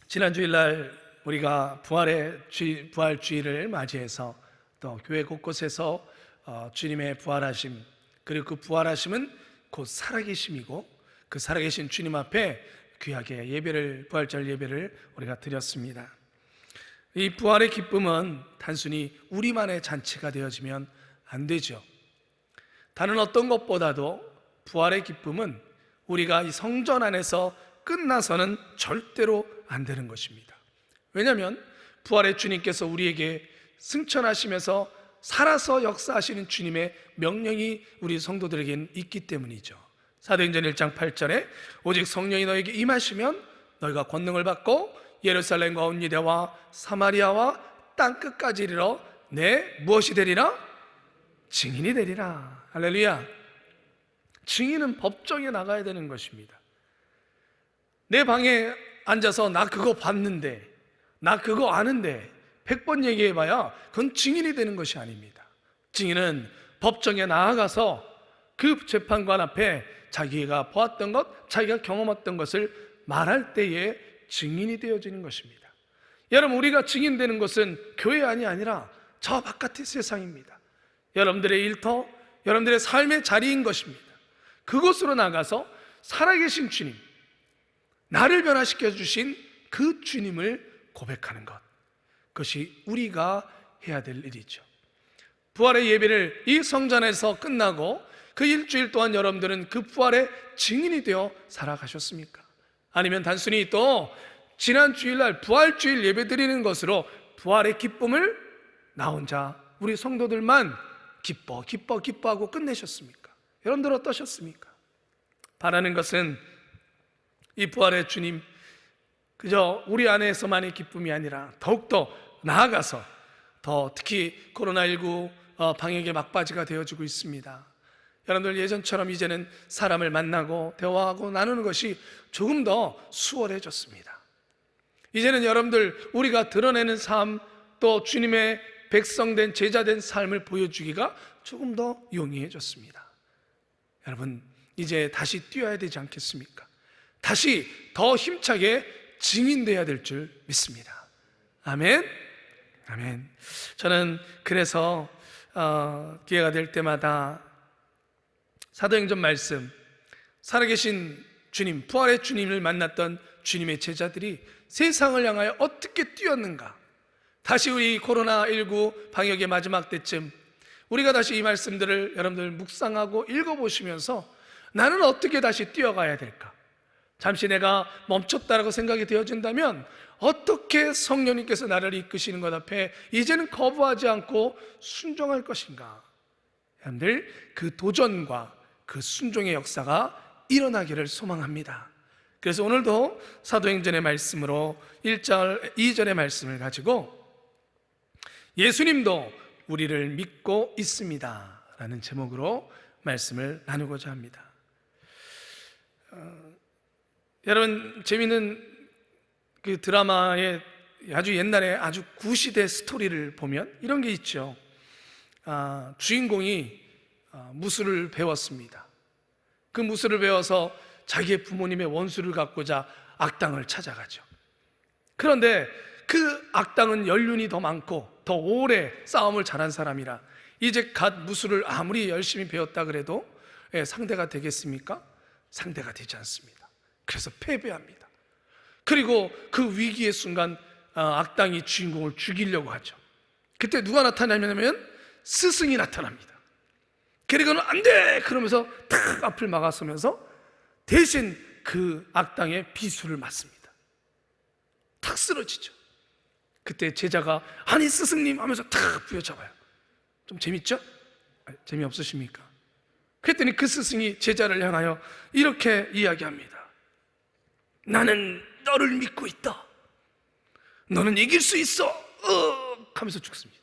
지난 주일날 우리가 부활주의를 맞이해서 또 교회 곳곳에서 주님의 부활하심, 그리고 그 부활하심은 곧 살아계심이고 그 살아계신 주님 앞에 귀하게 부활절 예배를 우리가 드렸습니다. 이 부활의 기쁨은 단순히 우리만의 잔치가 되어지면 안 되죠. 다른 어떤 것보다도 부활의 기쁨은 우리가 이 성전 안에서 끝나서는 절대로 안 되는 것입니다. 왜냐하면 부활의 주님께서 우리에게 승천하시면서 살아서 역사하시는 주님의 명령이 우리 성도들에게는 있기 때문이죠. 사도행전 1장 8절에 오직 성령이 너에게 임하시면 너희가 권능을 받고 예루살렘과 온 유대와 사마리아와 땅끝까지 이르러 내 무엇이 되리라? 증인이 되리라. 할렐루야. 증인은 법정에 나가야 되는 것입니다. 내 방에 앉아서 나 그거 봤는데, 나 그거 아는데 100번 얘기해봐야 그건 증인이 되는 것이 아닙니다. 증인은 법정에 나아가서 그 재판관 앞에 자기가 보았던 것, 자기가 경험했던 것을 말할 때에 증인이 되어지는 것입니다. 여러분, 우리가 증인되는 것은 교회 안이 아니라 저 바깥의 세상입니다. 여러분들의 일터, 여러분들의 삶의 자리인 것입니다. 그곳으로 나가서 살아계신 주님, 나를 변화시켜 주신 그 주님을 고백하는 것, 그것이 우리가 해야 될 일이죠. 부활의 예배를 이 성전에서 끝나고 그 일주일 동안 여러분들은 그 부활의 증인이 되어 살아가셨습니까? 아니면 단순히 또 지난 주일날 부활주일 예배 드리는 것으로 부활의 기쁨을 나 혼자 우리 성도들만 기뻐하고 끝내셨습니까? 여러분들 어떠셨습니까? 바라는 것은 이 부활의 주님, 그저 우리 안에서만의 기쁨이 아니라 더욱더 나아가서 더 특히 코로나19 방역의 막바지가 되어지고 있습니다. 여러분들 예전처럼 이제는 사람을 만나고 대화하고 나누는 것이 조금 더 수월해졌습니다. 이제는 여러분들 우리가 드러내는 삶, 또 주님의 백성된 제자된 삶을 보여주기가 조금 더 용이해졌습니다. 여러분, 이제 다시 뛰어야 되지 않겠습니까? 다시 더 힘차게 증인되어야 될 줄 믿습니다. 아멘. 아멘. 저는 그래서 기회가 될 때마다 사도행전 말씀, 살아계신 주님, 부활의 주님을 만났던 주님의 제자들이 세상을 향하여 어떻게 뛰었는가, 다시 우리 코로나19 방역의 마지막 때쯤 우리가 다시 이 말씀들을 여러분들 묵상하고 읽어보시면서 나는 어떻게 다시 뛰어가야 될까? 잠시 내가 멈췄다라고 생각이 되어진다면 어떻게 성령님께서 나를 이끄시는 것 앞에 이제는 거부하지 않고 순종할 것인가? 여러분들 그 도전과 그 순종의 역사가 일어나기를 소망합니다. 그래서 오늘도 사도행전의 말씀으로 1절, 2절의 말씀을 가지고 예수님도 우리를 믿고 있습니다 라는 제목으로 말씀을 나누고자 합니다. 여러분, 재미있는 그 드라마의 아주 옛날에 아주 구시대 스토리를 보면 이런 게 있죠. 주인공이 무술을 배웠습니다. 그 무술을 배워서 자기의 부모님의 원수를 갚고자 악당을 찾아가죠. 그런데 그 악당은 연륜이 더 많고 더 오래 싸움을 잘한 사람이라 이제 갓 무술을 아무리 열심히 배웠다 그래도 상대가 되겠습니까? 상대가 되지 않습니다. 그래서 패배합니다. 그리고 그 위기의 순간 악당이 주인공을 죽이려고 하죠. 그때 누가 나타나냐면 스승이 나타납니다. 그리고는 안 돼! 그러면서 탁 앞을 막아서면서 대신 그 악당의 비수를 맞습니다. 탁 쓰러지죠. 그때 제자가 아니 스승님 하면서 탁 부여잡아요. 좀 재밌죠? 재미없으십니까? 그랬더니 그 스승이 제자를 향하여 이렇게 이야기합니다. 나는 너를 믿고 있다. 너는 이길 수 있어. 하면서 죽습니다.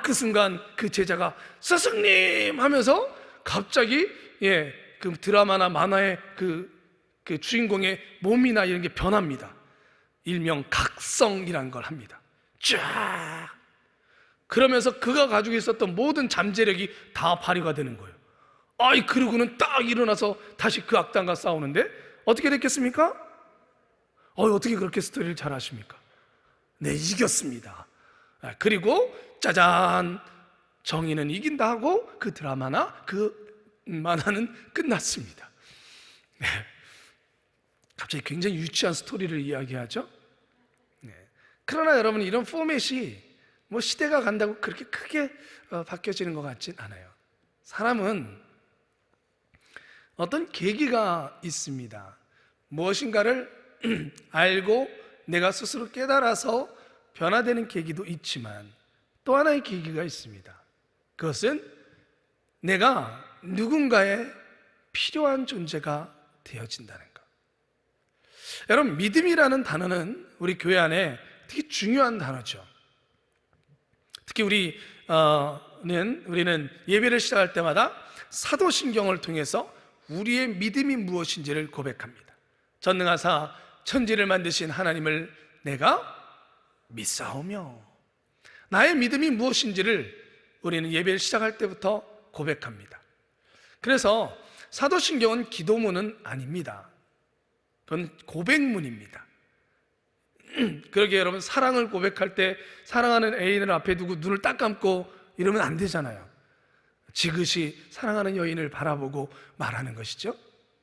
그 순간 그 제자가 스승님 하면서 갑자기 그 드라마나 만화의 그 주인공의 몸이나 이런 게 변합니다. 일명 각성이라는 걸 합니다. 쫙. 그러면서 그가 가지고 있었던 모든 잠재력이 다 발휘가 되는 거예요. 그러고는 딱 일어나서 다시 그 악당과 싸우는데 어떻게 됐겠습니까? 어떻게 그렇게 스토리를 잘 아십니까? 네, 이겼습니다. 그리고 짜잔, 정의는 이긴다 하고 그 드라마나 그 만화는 끝났습니다. 네. 갑자기 굉장히 유치한 스토리를 이야기하죠. 네. 그러나 여러분, 이런 포맷이 뭐 시대가 간다고 그렇게 크게 바뀌어지는 것 같진 않아요. 사람은 어떤 계기가 있습니다. 무엇인가를 알고 내가 스스로 깨달아서 변화되는 계기도 있지만 또 하나의 계기가 있습니다. 그것은 내가 누군가의 필요한 존재가 되어진다는 것. 여러분, 믿음이라는 단어는 우리 교회 안에 되게 중요한 단어죠. 특히 우리는 예배를 시작할 때마다 사도신경을 통해서 우리의 믿음이 무엇인지를 고백합니다. 전능하사 천지를 만드신 하나님을 내가 믿사오며, 나의 믿음이 무엇인지를 우리는 예배를 시작할 때부터 고백합니다. 그래서 사도신경은 기도문은 아닙니다. 그건 고백문입니다. 그러게 여러분, 사랑을 고백할 때 사랑하는 애인을 앞에 두고 눈을 딱 감고 이러면 안 되잖아요. 지그시 사랑하는 여인을 바라보고 말하는 것이죠.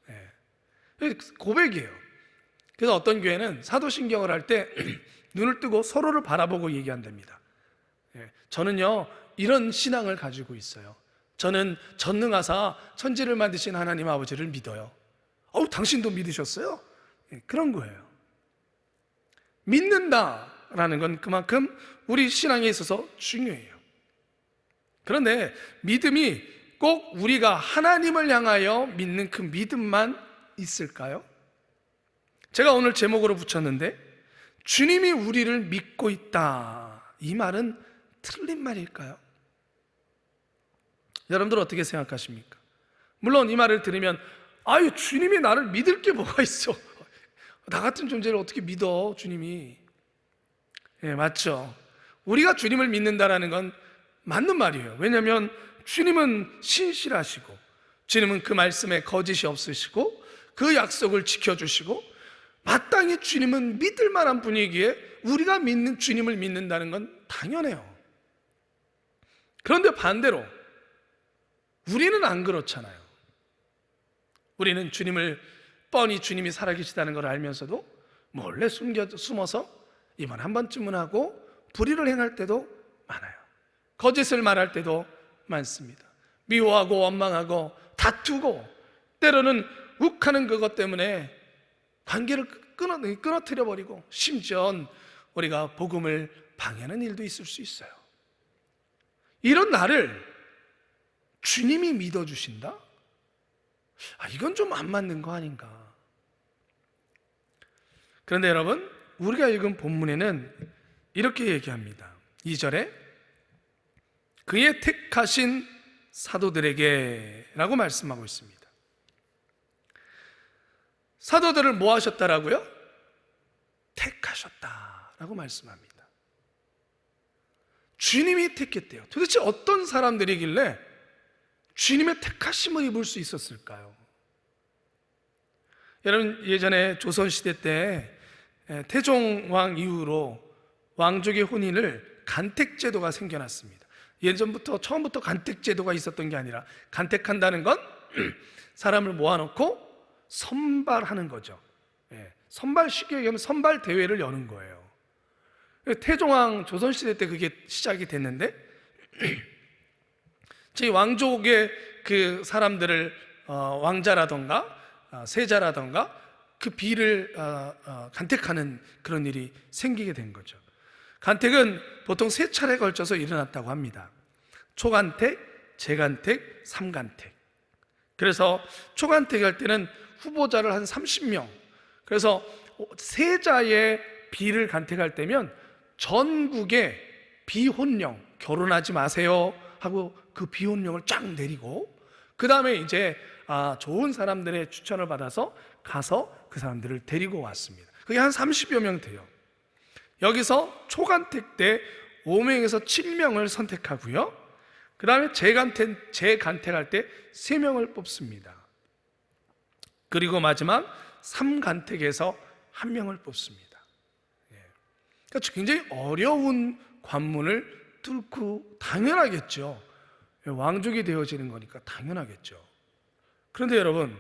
네. 고백이에요. 그래서 어떤 교회는 사도신경을 할 때 눈을 뜨고 서로를 바라보고 얘기한답니다. 네. 저는요, 이런 신앙을 가지고 있어요. 저는 전능하사 천지를 만드신 하나님 아버지를 믿어요. 당신도 믿으셨어요? 네, 그런 거예요. 믿는다라는 건 그만큼 우리 신앙에 있어서 중요해요. 그런데 믿음이 꼭 우리가 하나님을 향하여 믿는 그 믿음만 있을까요? 제가 오늘 제목으로 붙였는데, 주님이 우리를 믿고 있다, 이 말은 틀린 말일까요? 여러분들 어떻게 생각하십니까? 물론 이 말을 들으면 주님이 나를 믿을 게 뭐가 있어, 나 같은 존재를 어떻게 믿어 주님이. 맞죠. 우리가 주님을 믿는다라는 건 맞는 말이에요. 왜냐하면 주님은 신실하시고, 주님은 그 말씀에 거짓이 없으시고, 그 약속을 지켜주시고, 마땅히 주님은 믿을 만한 분이기에 우리가 믿는 주님을 믿는다는 건 당연해요. 그런데 반대로 우리는 안 그렇잖아요. 우리는 주님을 뻔히 주님이 살아계시다는 걸 알면서도 몰래 숨어서 이번 한 번쯤은 하고 불의를 행할 때도 많아요. 거짓을 말할 때도 많습니다. 미워하고 원망하고 다투고, 때로는 욱하는 그것 때문에 관계를 끊어뜨려 버리고, 심지어 우리가 복음을 방해하는 일도 있을 수 있어요. 이런 나를 주님이 믿어주신다? 이건 좀 안 맞는 거 아닌가. 그런데 여러분, 우리가 읽은 본문에는 이렇게 얘기합니다. 2절에 그의 택하신 사도들에게 라고 말씀하고 있습니다. 사도들을 뭐 하셨다라고요? 택하셨다라고 말씀합니다. 주님이 택했대요. 도대체 어떤 사람들이길래 주님의 택하심을 입을 수 있었을까요? 여러분, 예전에 조선시대 때 태종왕 이후로 왕족의 혼인을 간택제도가 생겨났습니다. 예전부터 처음부터 간택제도가 있었던 게 아니라, 간택한다는 건 사람을 모아놓고 선발하는 거죠. 선발, 쉽게 얘기하면 선발 대회를 여는 거예요. 태종왕 조선시대 때 그게 시작이 됐는데, 저희 왕족의 그 사람들을 왕자라던가 세자라던가 그 비를 간택하는 그런 일이 생기게 된 거죠. 간택은 보통 3차례에 걸쳐서 일어났다고 합니다. 초간택, 재간택, 삼간택. 그래서 초간택 할 때는 후보자를 한 30명, 그래서 세자의 비를 간택할 때면 전국에 비혼령, 결혼하지 마세요 하고 그 비혼령을 쫙 내리고, 그 다음에 이제 좋은 사람들의 추천을 받아서 가서 그 사람들을 데리고 왔습니다. 그게 한 30여 명 돼요. 여기서 초간택 때 5명에서 7명을 선택하고요, 그 다음에 재간택할 때 3명을 뽑습니다. 그리고 마지막 삼간택에서 한 명을 뽑습니다. 그러니까 굉장히 어려운 관문을 뚫고, 당연하겠죠. 왕족이 되어지는 거니까 당연하겠죠. 그런데 여러분,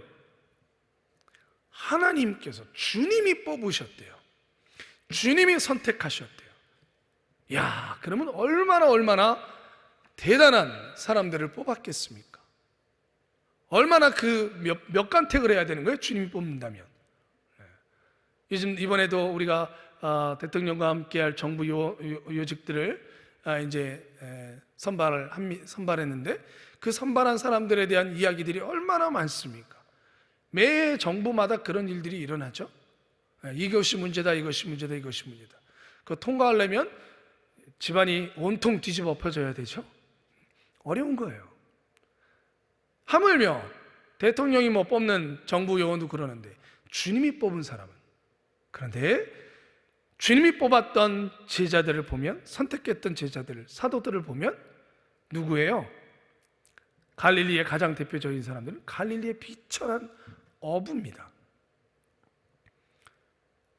하나님께서, 주님이 뽑으셨대요. 주님이 선택하셨대요. 야, 그러면 얼마나 대단한 사람들을 뽑았겠습니까? 얼마나 몇 간택을 해야 되는 거예요? 주님이 뽑는다면. 요즘 이번에도 우리가 대통령과 함께할 정부 요직들을 이제 선발했는데, 그 선발한 사람들에 대한 이야기들이 얼마나 많습니까? 매 정부마다 그런 일들이 일어나죠. 이것이 문제다, 이것이 문제다, 이것이 문제다. 그거 통과하려면 집안이 온통 뒤집어 엎어져야 되죠. 어려운 거예요. 하물며 대통령이 뭐 뽑는 정부 요원도 그러는데, 주님이 뽑은 사람은, 그런데 주님이 뽑았던 제자들을 보면, 선택했던 제자들을, 사도들을 보면 누구예요? 갈릴리의 가장 대표적인 사람들은 갈릴리의 비천한 어부입니다.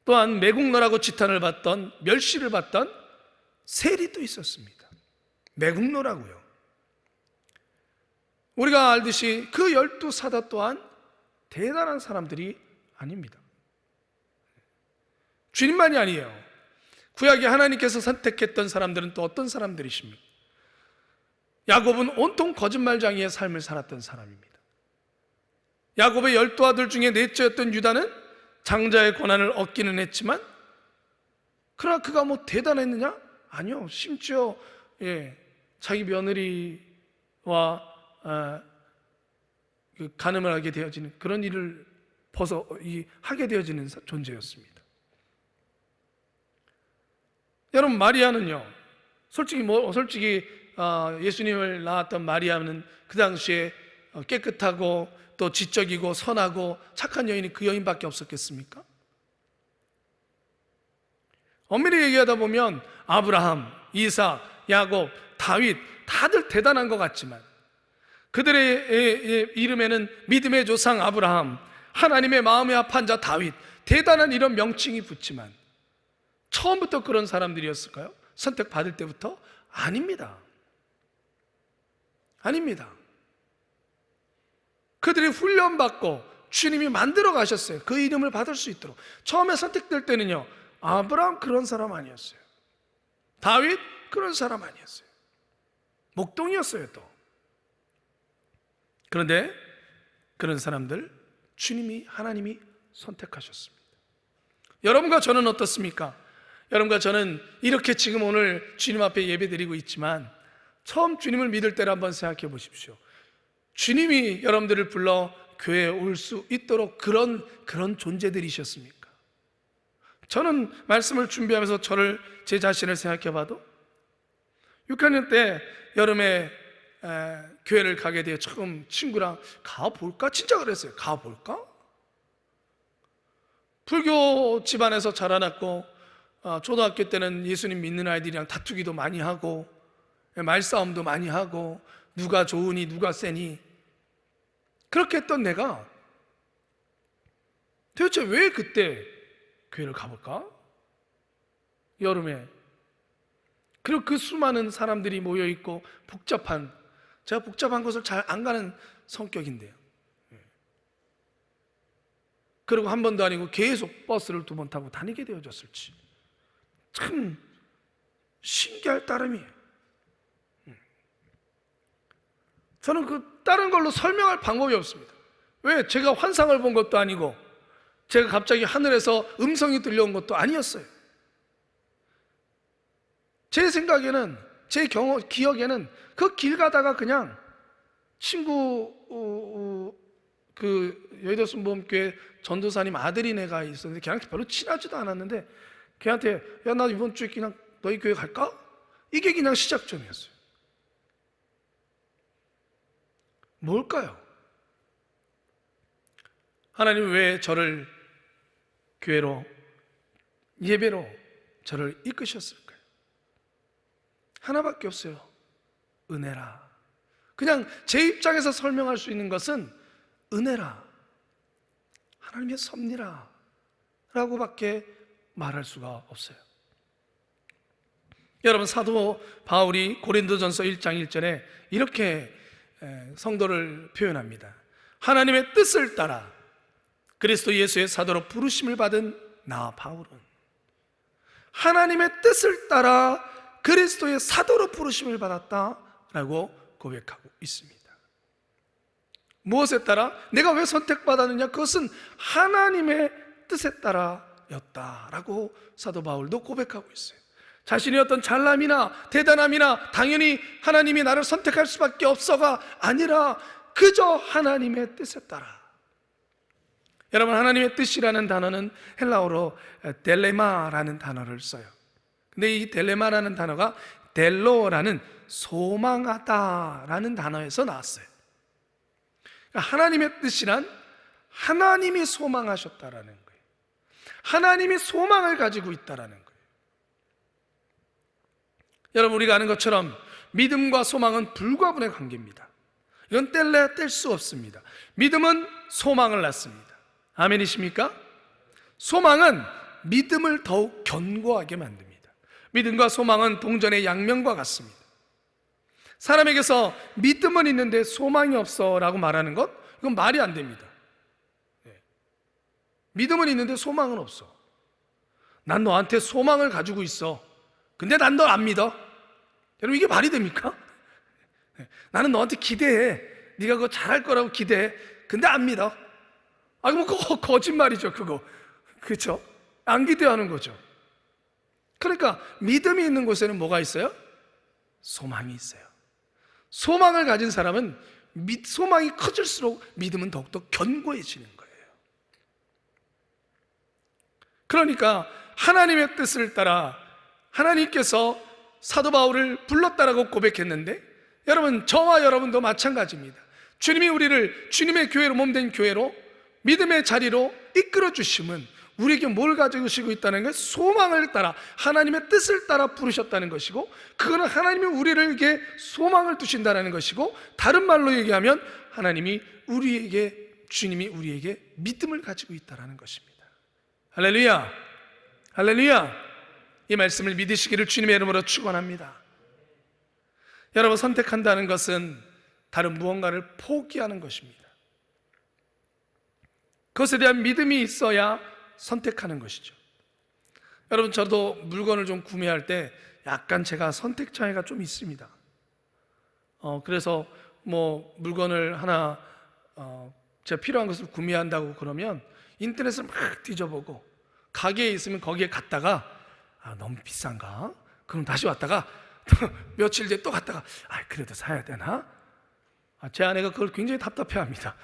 또한 매국노라고 지탄을 받던, 멸시를 받던 세리도 있었습니다. 매국노라고요. 우리가 알듯이 그 12사도 또한 대단한 사람들이 아닙니다. 주님만이 아니에요. 구약에 하나님께서 선택했던 사람들은 또 어떤 사람들이십니까? 야곱은 온통 거짓말장이의 삶을 살았던 사람입니다. 야곱의 12아들 중에 넷째였던 유다는 장자의 권한을 얻기는 했지만, 그러나 그가 뭐 대단했느냐? 아니요. 심지어 자기 며느리와 간음을 하게 되어지는 그런 일을 하게 되어지는 존재였습니다. 여러분, 마리아는요, 솔직히 예수님을 낳았던 마리아는 그 당시에 깨끗하고 또 지적이고 선하고 착한 여인이 그 여인밖에 없었겠습니까? 엄밀히 얘기하다 보면 아브라함, 이삭, 야곱, 다윗 다들 대단한 것 같지만, 그들의 이름에는 믿음의 조상 아브라함, 하나님의 마음에 합한 자 다윗, 대단한 이런 명칭이 붙지만, 처음부터 그런 사람들이었을까요? 선택받을 때부터? 아닙니다. 아닙니다. 그들이 훈련받고 주님이 만들어 가셨어요. 그 이름을 받을 수 있도록. 처음에 선택될 때는요, 아브라함 그런 사람 아니었어요. 다윗 그런 사람 아니었어요. 목동이었어요 또. 그런데 그런 사람들 하나님이 선택하셨습니다. 여러분과 저는 어떻습니까? 여러분과 저는 이렇게 지금 오늘 주님 앞에 예배드리고 있지만, 처음 주님을 믿을 때를 한번 생각해 보십시오. 주님이 여러분들을 불러 교회에 올 수 있도록 그런 존재들이셨습니까? 저는 말씀을 준비하면서 제 자신을 생각해 봐도 6학년 때 여름에 교회를 가게 되어 처음 친구랑 가볼까? 진짜 그랬어요. 가볼까? 불교 집안에서 자라났고, 초등학교 때는 예수님 믿는 아이들이랑 다투기도 많이 하고, 말싸움도 많이 하고, 누가 좋으니 누가 세니, 그렇게 했던 내가 도대체 왜 그때 교회를 가볼까? 여름에. 그리고 그 수많은 사람들이 모여있고 제가 복잡한 것을 잘 안 가는 성격인데요. 그리고 한 번도 아니고 계속 버스를 2번 타고 다니게 되어졌을지 참 신기할 따름이에요. 저는 다른 걸로 설명할 방법이 없습니다. 왜? 제가 환상을 본 것도 아니고, 제가 갑자기 하늘에서 음성이 들려온 것도 아니었어요. 제 생각에는, 제 기억에는 그 길 가다가 그냥 친구, 여의도 순복음교회 전도사님 아들인 애가 있었는데, 걔랑 별로 친하지도 않았는데, 걔한테 야, 나 이번 주에 그냥 너희 교회 갈까? 이게 그냥 시작점이었어요. 뭘까요? 하나님 왜 저를 교회로, 예배로 저를 이끄셨을까요? 하나밖에 없어요. 은혜라. 그냥 제 입장에서 설명할 수 있는 것은 은혜라. 하나님의 섭리라 라고밖에 말할 수가 없어요. 여러분, 사도 바울이 고린도전서 1장 1절에 이렇게 성도를 표현합니다. 하나님의 뜻을 따라 그리스도 예수의 사도로 부르심을 받은 나 바울은 하나님의 뜻을 따라 그리스도의 사도로 부르심을 받았다라고 고백하고 있습니다. 무엇에 따라? 내가 왜 선택받았느냐? 그것은 하나님의 뜻에 따라였다라고 사도 바울도 고백하고 있어요. 자신의 어떤 잘남이나 대단함이나 당연히 하나님이 나를 선택할 수밖에 없어가 아니라 그저 하나님의 뜻에 따라. 여러분, 하나님의 뜻이라는 단어는 헬라어로 델레마라는 단어를 써요. 근데 이 델레마라는 단어가 델로라는 소망하다라는 단어에서 나왔어요. 그러니까 하나님의 뜻이란 하나님이 소망하셨다라는 거예요. 하나님이 소망을 가지고 있다라는 거예요. 여러분, 우리가 아는 것처럼 믿음과 소망은 불가분의 관계입니다. 이건 뗄 수 없습니다. 믿음은 소망을 낳습니다. 아멘이십니까? 소망은 믿음을 더욱 견고하게 만듭니다. 믿음과 소망은 동전의 양면과 같습니다. 사람에게서 믿음은 있는데 소망이 없어 라고 말하는 것, 이건 말이 안 됩니다. 믿음은 있는데 소망은 없어. 난 너한테 소망을 가지고 있어. 근데 난 너 안 믿어. 여러분, 이게 말이 됩니까? 나는 너한테 기대해. 네가 그거 잘할 거라고 기대해. 근데 안 믿어. 아, 그거 거짓말이죠, 그거. 그렇죠? 안 기대하는 거죠. 그러니까 믿음이 있는 곳에는 뭐가 있어요? 소망이 있어요. 소망을 가진 사람은 소망이 커질수록 믿음은 더욱더 견고해지는 거예요. 그러니까 하나님의 뜻을 따라 하나님께서 사도 바울을 불렀다라고 고백했는데, 여러분, 저와 여러분도 마찬가지입니다. 주님이 우리를 주님의 교회로, 몸된 교회로, 믿음의 자리로 이끌어 주심은 우리에게 뭘 가지고 있다는 것? 소망을 따라, 하나님의 뜻을 따라 부르셨다는 것이고, 그거는 하나님이 우리에게 소망을 두신다는 것이고, 다른 말로 얘기하면 하나님이 주님이 우리에게 믿음을 가지고 있다는 것입니다. 할렐루야, 할렐루야. 이 말씀을 믿으시기를 주님의 이름으로 축원합니다. 여러분, 선택한다는 것은 다른 무언가를 포기하는 것입니다. 그것에 대한 믿음이 있어야 선택하는 것이죠. 여러분, 저도 물건을 좀 구매할 때 약간 제가 선택 장애가 좀 있습니다. 그래서 뭐 물건을 하나 제가 필요한 것을 구매한다고 그러면 인터넷을 막 뒤져보고, 가게에 있으면 거기에 갔다가 너무 비싼가? 그럼 다시 왔다가 또 며칠 뒤에 또 갔다가 그래도 사야 되나? 제 아내가 그걸 굉장히 답답해합니다.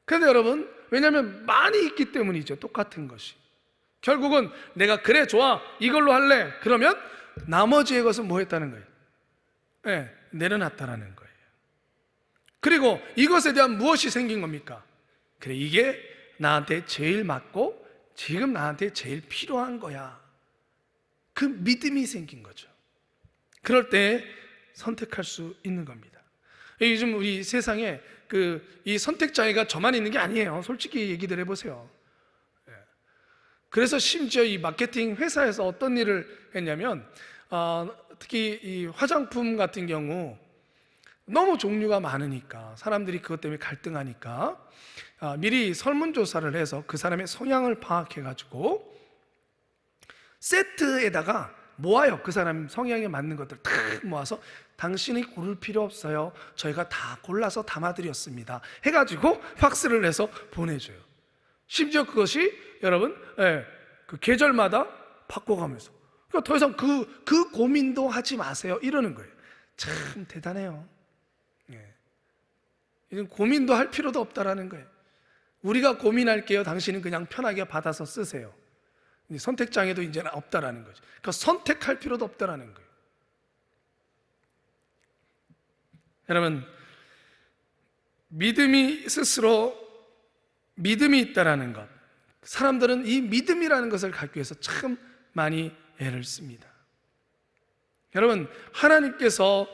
그런데 여러분, 왜냐하면 많이 있기 때문이죠. 똑같은 것이. 결국은 내가 그래 좋아 이걸로 할래 그러면 나머지의 것은 뭐 했다는 거예요? 네, 내려놨다라는 거예요. 그리고 이것에 대한 무엇이 생긴 겁니까? 그래, 이게 나한테 제일 맞고 지금 나한테 제일 필요한 거야. 그 믿음이 생긴 거죠. 그럴 때 선택할 수 있는 겁니다. 요즘 우리 세상에 이 선택 장애가 저만 있는 게 아니에요. 솔직히 얘기들 해보세요. 그래서 심지어 이 마케팅 회사에서 어떤 일을 했냐면, 특히 이 화장품 같은 경우 너무 종류가 많으니까 사람들이 그것 때문에 갈등하니까 미리 설문조사를 해서 그 사람의 성향을 파악해가지고 세트에다가 모아요. 그 사람 성향에 맞는 것들 다 모아서 당신이 고를 필요 없어요. 저희가 다 골라서 담아드렸습니다. 해가지고 팍스를 해서 보내줘요. 심지어 그것이 여러분 그 계절마다 바꿔가면서, 그러니까 더 이상 그 고민도 하지 마세요 이러는 거예요. 참 대단해요. 이건 고민도 할 필요도 없다라는 거예요. 우리가 고민할게요. 당신은 그냥 편하게 받아서 쓰세요. 선택장애도 이제는 없다라는 거죠. 그러니까 선택할 필요도 없다라는 거예요. 여러분, 스스로 믿음이 있다라는 것, 사람들은 이 믿음이라는 것을 갖기 위해서 참 많이 애를 씁니다. 여러분, 하나님께서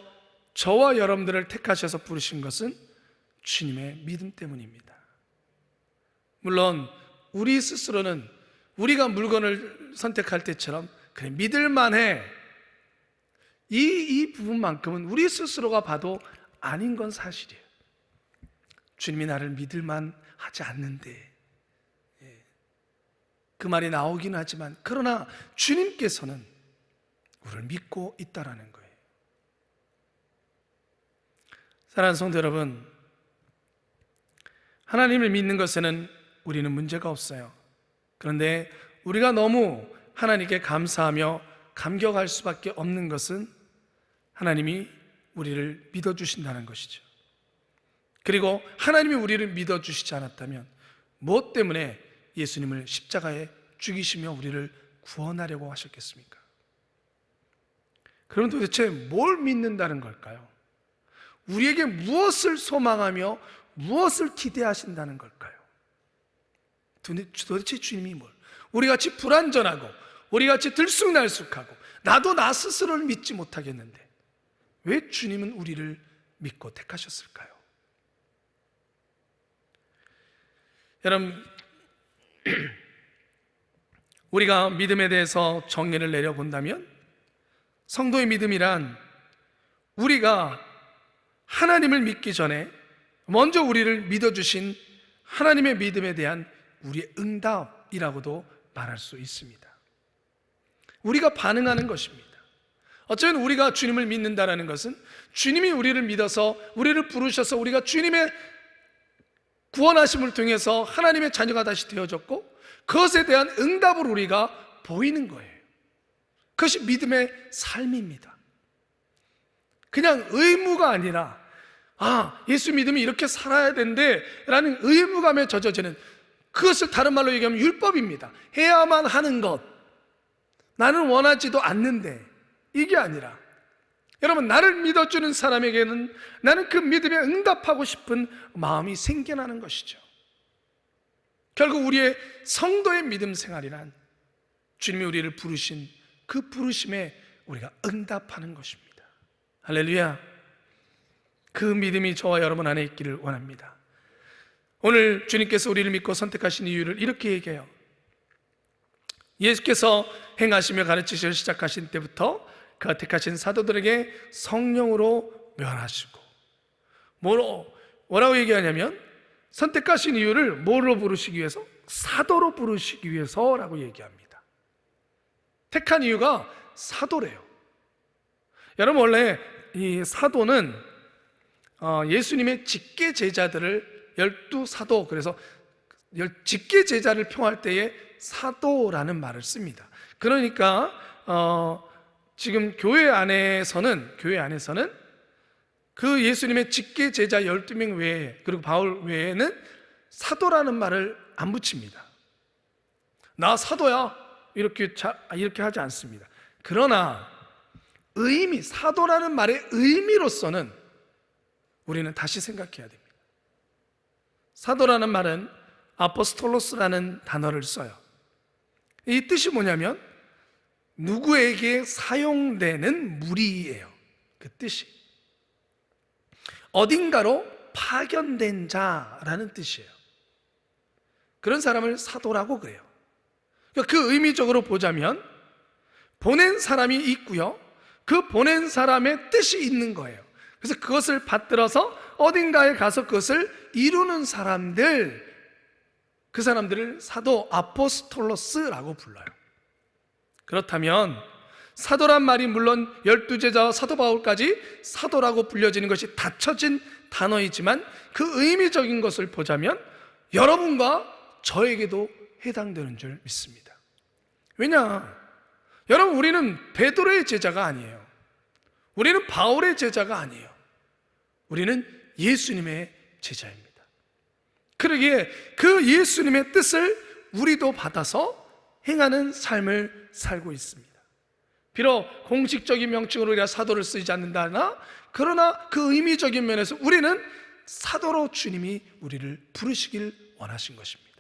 저와 여러분들을 택하셔서 부르신 것은 주님의 믿음 때문입니다. 물론 우리 스스로는 우리가 물건을 선택할 때처럼 그래 믿을만해, 이 부분만큼은 우리 스스로가 봐도 아닌 건 사실이에요. 주님이 나를 믿을만 하지 않는데, 그 말이 나오긴 하지만 그러나 주님께서는 우리를 믿고 있다라는 거예요. 사랑하는 성도 여러분, 하나님을 믿는 것에는 우리는 문제가 없어요. 그런데 우리가 너무 하나님께 감사하며 감격할 수밖에 없는 것은 하나님이 우리를 믿어주신다는 것이죠. 그리고 하나님이 우리를 믿어주시지 않았다면 무엇 때문에 예수님을 십자가에 죽이시며 우리를 구원하려고 하셨겠습니까? 그럼 도대체 뭘 믿는다는 걸까요? 우리에게 무엇을 소망하며 무엇을 기대하신다는 걸까요? 도대체 주님이 뭘? 우리같이 불완전하고 우리같이 들쑥날쑥하고 나도 나 스스로를 믿지 못하겠는데 왜 주님은 우리를 믿고 택하셨을까요? 여러분, 우리가 믿음에 대해서 정의를 내려본다면 성도의 믿음이란 우리가 하나님을 믿기 전에 먼저 우리를 믿어주신 하나님의 믿음에 대한 우리의 응답이라고도 말할 수 있습니다. 우리가 반응하는 것입니다. 어쩌면 우리가 주님을 믿는다는 것은 주님이 우리를 믿어서 우리를 부르셔서 우리가 주님의 구원하심을 통해서 하나님의 자녀가 다시 되어졌고 그것에 대한 응답을 우리가 보이는 거예요. 그것이 믿음의 삶입니다. 그냥 의무가 아니라 예수 믿으면 이렇게 살아야 된대 라는 의무감에 젖어지는, 그것을 다른 말로 얘기하면 율법입니다. 해야만 하는 것, 나는 원하지도 않는데, 이게 아니라 여러분, 나를 믿어주는 사람에게는 나는 그 믿음에 응답하고 싶은 마음이 생겨나는 것이죠. 결국 우리의 성도의 믿음 생활이란 주님이 우리를 부르신 그 부르심에 우리가 응답하는 것입니다. 할렐루야. 그 믿음이 저와 여러분 안에 있기를 원합니다. 오늘 주님께서 우리를 믿고 선택하신 이유를 이렇게 얘기해요. 예수께서 행하시며 가르치시기 시작하신 때부터 그가 택하신 사도들에게 성령으로 멸하시고, 뭐라고 얘기하냐면 선택하신 이유를 뭐로 부르시기 위해서? 사도로 부르시기 위해서라고 얘기합니다. 택한 이유가 사도래요. 여러분, 원래 이 사도는 예수님의 직계 제자들을 12사도, 그래서 직계 제자를 표할 때에 사도라는 말을 씁니다. 그러니까 지금 교회 안에서는 그 예수님의 직계 제자 12명 외에, 그리고 바울 외에는 사도라는 말을 안 붙입니다. 나 사도야 이렇게 하지 않습니다. 그러나 사도라는 말의 의미로서는 우리는 다시 생각해야 됩니다. 사도라는 말은 아포스톨로스라는 단어를 써요. 이 뜻이 뭐냐면 누구에게 사용되는 무리예요. 그 뜻이 어딘가로 파견된 자라는 뜻이에요. 그런 사람을 사도라고 그래요. 그 의미적으로 보자면 보낸 사람이 있고요, 그 보낸 사람의 뜻이 있는 거예요. 그래서 그것을 받들어서 어딘가에 가서 그것을 이루는 사람들, 그 사람들을 사도, 아포스톨로스라고 불러요. 그렇다면 사도란 말이 물론 12제자와 사도 바울까지 사도라고 불려지는 것이 닫혀진 단어이지만 그 의미적인 것을 보자면 여러분과 저에게도 해당되는 줄 믿습니다. 왜냐? 여러분, 우리는 베드로의 제자가 아니에요. 우리는 바울의 제자가 아니에요. 우리는 예수님의 제자입니다. 그러기에 그 예수님의 뜻을 우리도 받아서 행하는 삶을 살고 있습니다. 비록 공식적인 명칭으로 우리가 사도를 쓰지 않는다나, 그러나 그 의미적인 면에서 우리는 사도로 주님이 우리를 부르시길 원하신 것입니다.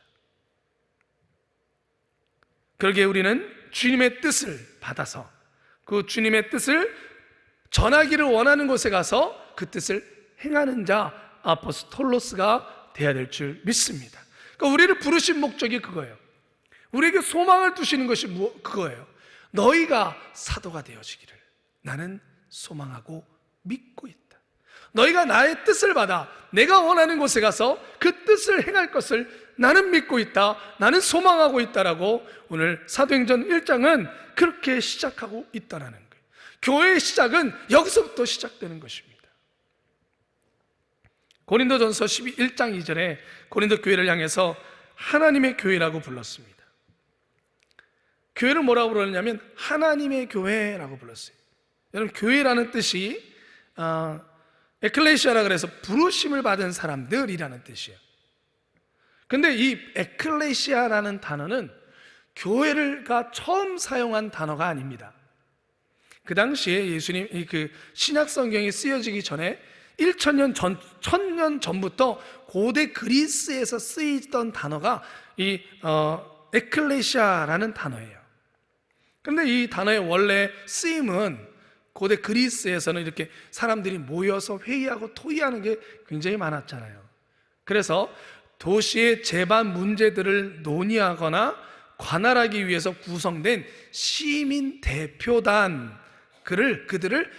그러기에 우리는 주님의 뜻을 받아서 그 주님의 뜻을 전하기를 원하는 곳에 가서 그 뜻을 행하는 자, 아포스톨로스가 되어야 될 줄 믿습니다. 또 우리를 부르신 목적이 그거예요. 우리에게 소망을 두시는 것이 그거예요. 너희가 사도가 되어지기를 나는 소망하고 믿고 있다. 너희가 나의 뜻을 받아 내가 원하는 곳에 가서 그 뜻을 행할 것을 나는 믿고 있다. 나는 소망하고 있다라고 오늘 사도행전 1장은 그렇게 시작하고 있다라는 거예요. 교회의 시작은 여기서부터 시작되는 것입니다. 고린도전서 1장 2절에 고린도 교회를 향해서 하나님의 교회라고 불렀습니다. 교회를 뭐라고 불렀냐면 하나님의 교회라고 불렀어요. 여러분, 교회라는 뜻이 에클레시아라 그래서 부르심을 받은 사람들이라는 뜻이에요. 근데 이 에클레시아라는 단어는 교회가 처음 사용한 단어가 아닙니다. 그 당시에 예수님 그 신약 성경이 쓰여지기 전에 1000년 전부터 고대 그리스에서 쓰이던 단어가 이 에클레시아라는 단어예요. 그런데 이 단어의 원래 쓰임은 고대 그리스에서는 이렇게 사람들이 모여서 회의하고 토의하는 게 굉장히 많았잖아요. 그래서 도시의 제반 문제들을 논의하거나 관할하기 위해서 구성된 시민 대표단, 그들을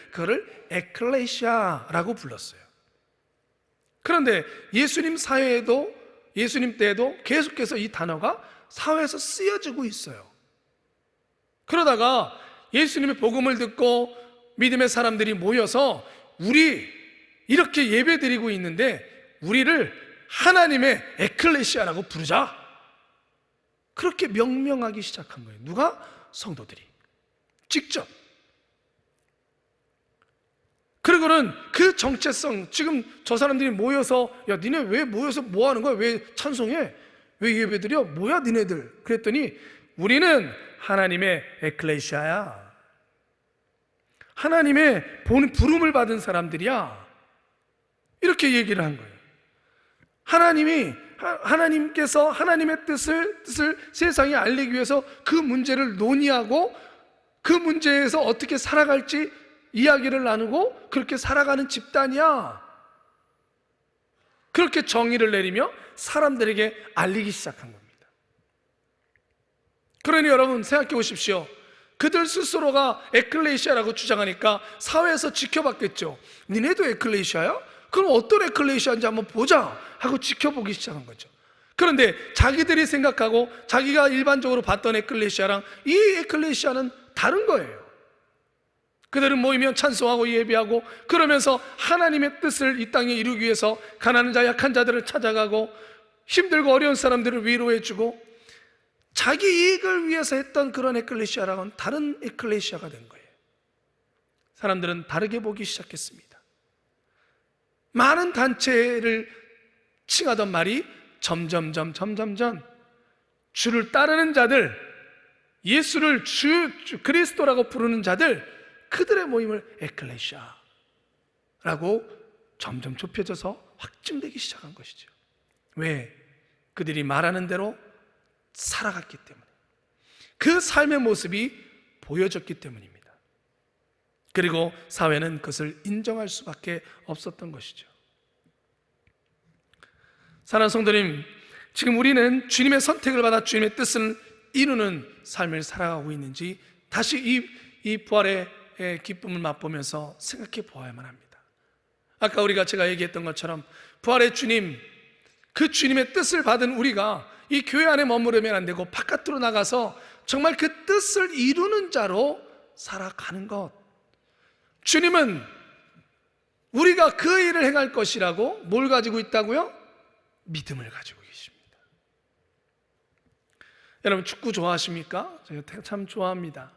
에클레시아라고 불렀어요. 그런데 예수님 사회에도, 예수님 때에도 계속해서 이 단어가 사회에서 쓰여지고 있어요. 그러다가 예수님의 복음을 듣고 믿음의 사람들이 모여서 우리 이렇게 예배드리고 있는데 우리를 하나님의 에클레시아라고 부르자, 그렇게 명명하기 시작한 거예요. 누가? 성도들이 직접. 그리고는 그 정체성, 지금 저 사람들이 모여서 야 니네 왜 모여서 뭐 하는 거야? 왜 찬송해? 왜 예배드려? 뭐야 니네들? 그랬더니 우리는 하나님의 에클레시아야. 하나님의 부름을 받은 사람들이야. 이렇게 얘기를 한 거예요. 하나님께서 하나님의 뜻을 세상에 알리기 위해서 그 문제를 논의하고 그 문제에서 어떻게 살아갈지 이야기를 나누고 그렇게 살아가는 집단이야. 그렇게 정의를 내리며 사람들에게 알리기 시작한 겁니다. 그러니 여러분 생각해 보십시오. 그들 스스로가 에클레시아라고 주장하니까 사회에서 지켜봤겠죠. 니네도 에클레시아야? 그럼 어떤 에클레시아인지 한번 보자 하고 지켜보기 시작한 거죠. 그런데 자기들이 생각하고 자기가 일반적으로 봤던 에클레시아랑 이 에클레시아는 다른 거예요. 그들은 모이면 찬송하고 예배하고 그러면서 하나님의 뜻을 이 땅에 이루기 위해서 가난한 자, 약한 자들을 찾아가고 힘들고 어려운 사람들을 위로해주고 자기 이익을 위해서 했던 그런 에클레시아랑은 다른 에클레시아가 된 거예요. 사람들은 다르게 보기 시작했습니다. 많은 단체를 칭하던 말이 점점점 주를 따르는 자들, 예수를 주 그리스도라고 부르는 자들, 그들의 모임을 에클레시아라고 점점 좁혀져서 확증되기 시작한 것이죠. 왜? 그들이 말하는 대로 살아갔기 때문에, 그 삶의 모습이 보여졌기 때문입니다. 그리고 사회는 그것을 인정할 수밖에 없었던 것이죠. 사랑하는 성도님, 지금 우리는 주님의 선택을 받아 주님의 뜻을 이루는 삶을 살아가고 있는지 다시 이 부활의 기쁨을 맛보면서 생각해 보아야만 합니다. 아까 제가 얘기했던 것처럼 부활의 주님, 그 주님의 뜻을 받은 우리가 이 교회 안에 머무르면 안 되고 바깥으로 나가서 정말 그 뜻을 이루는 자로 살아가는 것. 주님은 우리가 그 일을 행할 것이라고 뭘 가지고 있다고요? 믿음을 가지고 계십니다. 여러분 축구 좋아하십니까? 제가 참 좋아합니다.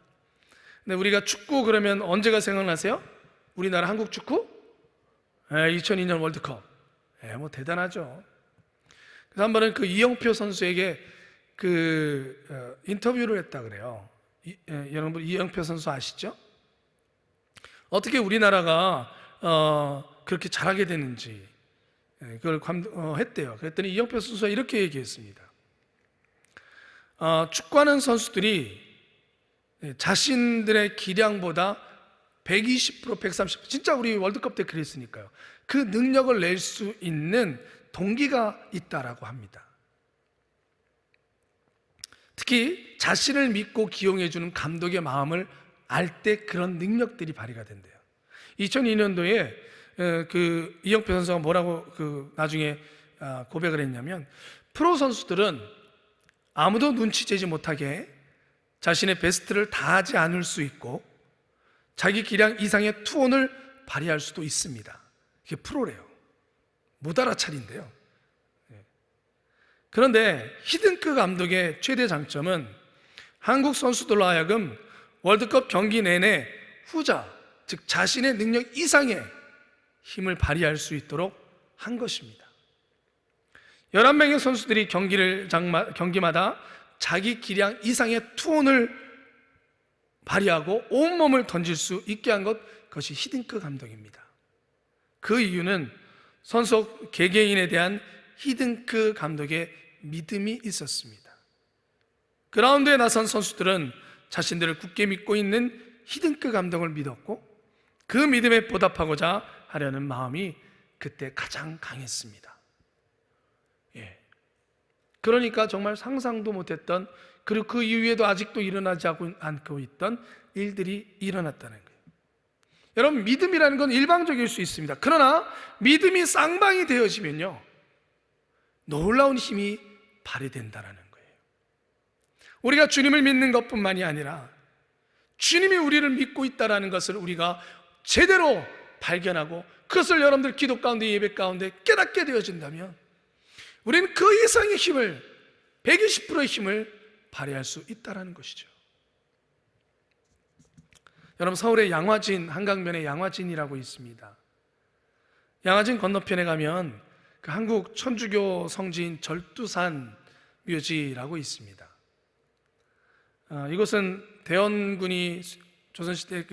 근데 우리가 축구 그러면 언제가 생각나세요? 우리나라 한국 축구? 2002년 월드컵. 뭐 대단하죠. 그래서 한 번은 그 이영표 선수에게 인터뷰를 했다 그래요. 여러분 이영표 선수 아시죠? 어떻게 우리나라가 그렇게 잘하게 됐는지 그걸 했대요. 그랬더니 이영표 선수가 이렇게 얘기했습니다. 축구하는 선수들이 자신들의 기량보다 120%, 130%, 진짜 우리 월드컵 때 그랬으니까요. 그 능력을 낼 수 있는 동기가 있다라고 합니다. 특히 자신을 믿고 기용해 주는 감독의 마음을 알 때 그런 능력들이 발휘가 된대요. 2002년도에 그 이영표 선수가 뭐라고 나중에 고백을 했냐면, 프로 선수들은 아무도 눈치채지 못하게 자신의 베스트를 다하지 않을 수 있고 자기 기량 이상의 투혼을 발휘할 수도 있습니다. 이게 프로래요. 못 알아차린대요. 그런데 히든크 감독의 최대 장점은 한국 선수들로 하여금 월드컵 경기 내내 후자, 즉 자신의 능력 이상의 힘을 발휘할 수 있도록 한 것입니다. 11명의 선수들이 경기마다 자기 기량 이상의 투혼을 발휘하고 온몸을 던질 수 있게 한 그것이 히든크 감독입니다. 그 이유는 선수 개개인에 대한 히든크 감독의 믿음이 있었습니다. 그라운드에 나선 선수들은 자신들을 굳게 믿고 있는 히든크 감독을 믿었고 그 믿음에 보답하고자 하려는 마음이 그때 가장 강했습니다. 그러니까 정말 상상도 못했던, 그리고 그 이후에도 아직도 일어나지 않고 있던 일들이 일어났다는 거예요. 여러분, 믿음이라는 건 일방적일 수 있습니다. 그러나 믿음이 쌍방이 되어지면요, 놀라운 힘이 발휘된다는 거예요. 우리가 주님을 믿는 것뿐만이 아니라 주님이 우리를 믿고 있다는 것을 우리가 제대로 발견하고 그것을 여러분들 기도 가운데, 예배 가운데 깨닫게 되어진다면 우리는 그 이상의 힘을, 120%의 힘을 발휘할 수 있다는 것이죠. 여러분, 서울의 양화진, 한강변에 양화진이라고 있습니다. 양화진 건너편에 가면 그 한국 천주교 성지인 절두산 묘지라고 있습니다. 이곳은 대원군이 조선시대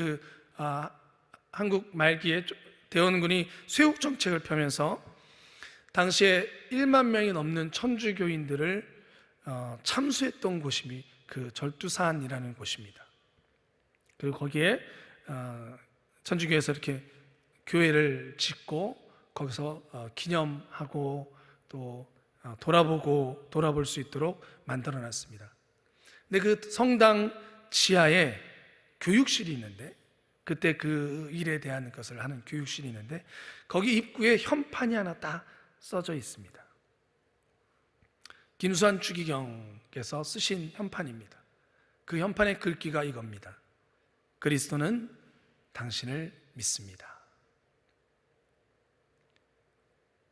한국 말기에 대원군이 쇄국 정책을 펴면서 당시에 1만 명이 넘는 천주교인들을 참수했던 곳이 그 절두산이라는 곳입니다. 그리고 거기에 천주교에서 이렇게 교회를 짓고 거기서 기념하고 또 돌아볼 수 있도록 만들어 놨습니다. 근데 그 성당 지하에 교육실이 있는데, 그때 그 일에 대한 것을 하는 교육실이 있는데 거기 입구에 현판이 하나 딱 써져 있습니다. 김수환 추기경께서 쓰신 현판입니다. 그 현판의 글귀가 이겁니다. 그리스도는 당신을 믿습니다.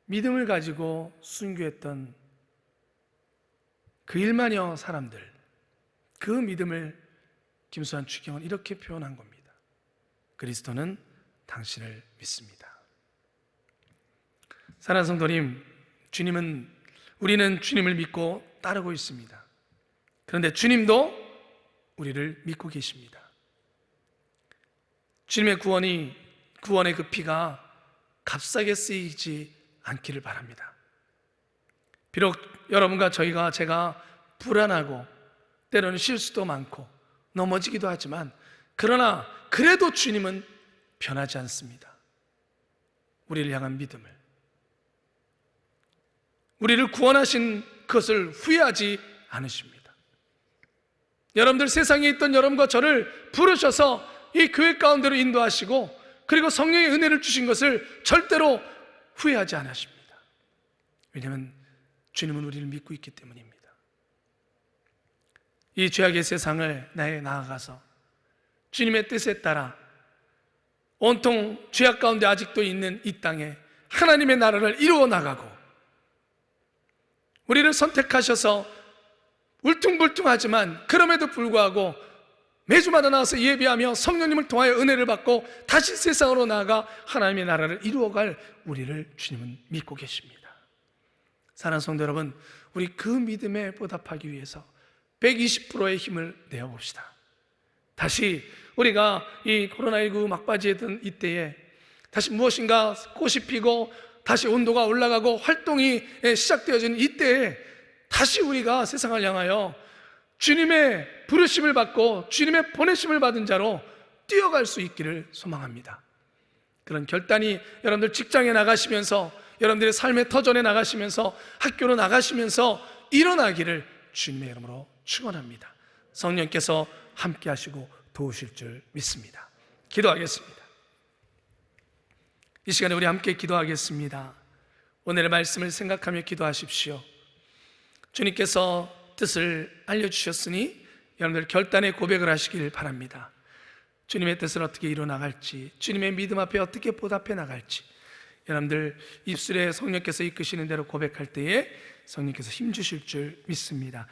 믿음을 가지고 순교했던 그 1만여 사람들, 그 믿음을 김수환 추기경은 이렇게 표현한 겁니다. 그리스도는 당신을 믿습니다. 사랑하는 성도님, 우리는 주님을 믿고 따르고 있습니다. 그런데 주님도 우리를 믿고 계십니다. 주님의 구원의 그 피가 값싸게 쓰이지 않기를 바랍니다. 비록 여러분과 제가 불안하고 때로는 실수도 많고 넘어지기도 하지만, 그러나 그래도 주님은 변하지 않습니다. 우리를 향한 믿음을, 우리를 구원하신 것을 후회하지 않으십니다. 여러분들, 세상에 있던 여러분과 저를 부르셔서 이 교회 가운데로 인도하시고 그리고 성령의 은혜를 주신 것을 절대로 후회하지 않으십니다. 왜냐하면 주님은 우리를 믿고 있기 때문입니다. 이 죄악의 세상을 나아가서 주님의 뜻에 따라 온통 죄악 가운데 아직도 있는 이 땅에 하나님의 나라를 이루어 나가고, 우리를 선택하셔서 울퉁불퉁하지만 그럼에도 불구하고 매주마다 나와서 예배하며 성령님을 통하여 은혜를 받고 다시 세상으로 나아가 하나님의 나라를 이루어갈 우리를 주님은 믿고 계십니다. 사랑하는 성도 여러분, 우리 그 믿음에 보답하기 위해서 120%의 힘을 내어봅시다. 다시 우리가 이 코로나19 막바지에 든 이때에 다시 무엇인가 꽃이 피고 다시 온도가 올라가고 활동이 시작되어지는 이때에 다시 우리가 세상을 향하여 주님의 부르심을 받고 주님의 보내심을 받은 자로 뛰어갈 수 있기를 소망합니다. 그런 결단이 여러분들 직장에 나가시면서, 여러분들의 삶의 터전에 나가시면서, 학교로 나가시면서 일어나기를 주님의 이름으로 축원합니다. 성령께서 함께 하시고 도우실 줄 믿습니다. 기도하겠습니다. 이 시간에 우리 함께 기도하겠습니다. 오늘의 말씀을 생각하며 기도하십시오. 주님께서 뜻을 알려주셨으니 여러분들 결단의 고백을 하시길 바랍니다. 주님의 뜻을 어떻게 이루어나갈지, 주님의 믿음 앞에 어떻게 보답해 나갈지, 여러분들 입술에 성령께서 이끄시는 대로 고백할 때에 성령께서 힘주실 줄 믿습니다.